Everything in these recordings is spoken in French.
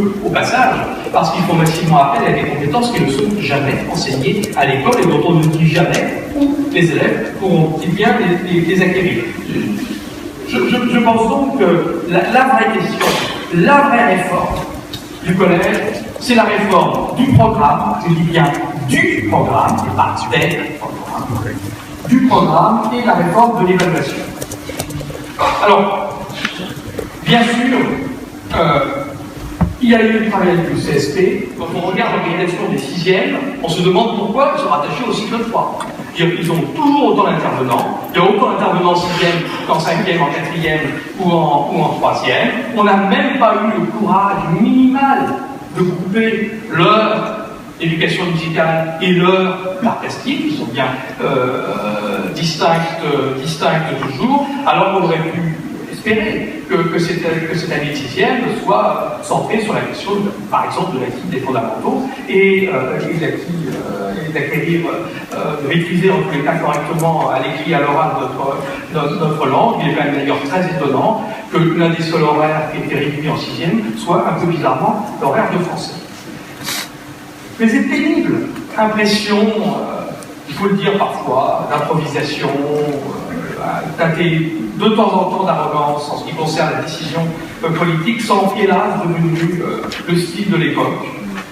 peu au passage, parce qu'ils font massivement appel à des compétences qui ne sont jamais enseignées à l'école et dont on ne dit jamais où les élèves pourront-ils bien les acquérir. Je pense donc que la vraie question, la vraie réforme du collège, c'est la réforme du programme, je dis bien du programme, et pas des programmes, du programme et la réforme de l'évaluation. Alors, bien sûr, il y a eu le travail du CSP. Quand on regarde l'organisation des 6e, on se demande pourquoi ils sont rattachés au cycle 3. Ils ont toujours autant d'intervenants. Il y a autant d'intervenants en 6e qu'en 5e, en 4e ou en 3e. On n'a même pas eu le courage minimal de couper leur éducation musicale et leur art plastique, qui sont bien distinctes toujours, alors qu'on aurait pu espérer que cette année de 6e soit centrée sur la question, par exemple, de l'acquis des fondamentaux et d'acquérir, de maîtriser en tous les cas correctement à l'écrit et à l'oral notre langue. Il est quand même d'ailleurs très étonnant que l'un des seuls horaires qui était réduit en 6e soit un peu bizarrement l'horaire de français. Mais c'est pénible, impression, il faut le dire parfois, d'improvisation, tâter de temps en temps d'arrogance en ce qui concerne la décision politique, sans hélas devenu le style de l'époque.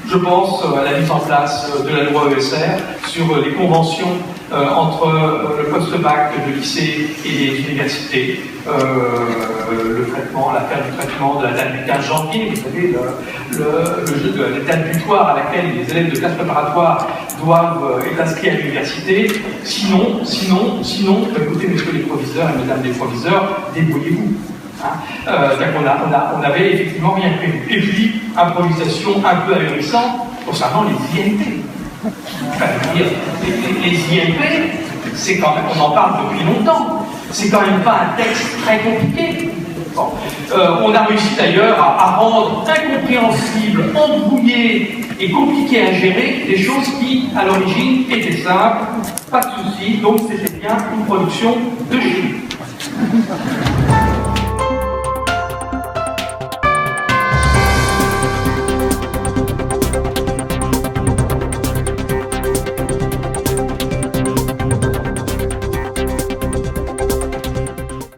Je pense à la mise en place de la loi ESR sur les conventions entre le post-bac de lycée et les universités, l'affaire du traitement de la date du 15 janvier, vous savez, le jeu de la date butoir à laquelle les élèves de classe préparatoire doivent être inscrits à l'université. Sinon, écoutez, messieurs les proviseurs et mesdames les proviseurs, débrouillez-vous. On n'avait effectivement rien prévu. Et puis, improvisation un peu ahurissante concernant les IMP. Enfin, les IMP, c'est quand même, on en parle depuis longtemps, c'est quand même pas un texte très compliqué. Bon. On a réussi d'ailleurs à rendre incompréhensible, embrouillé et compliqué à gérer des choses qui, à l'origine, étaient simples, pas de souci, donc c'était bien une production de Chine.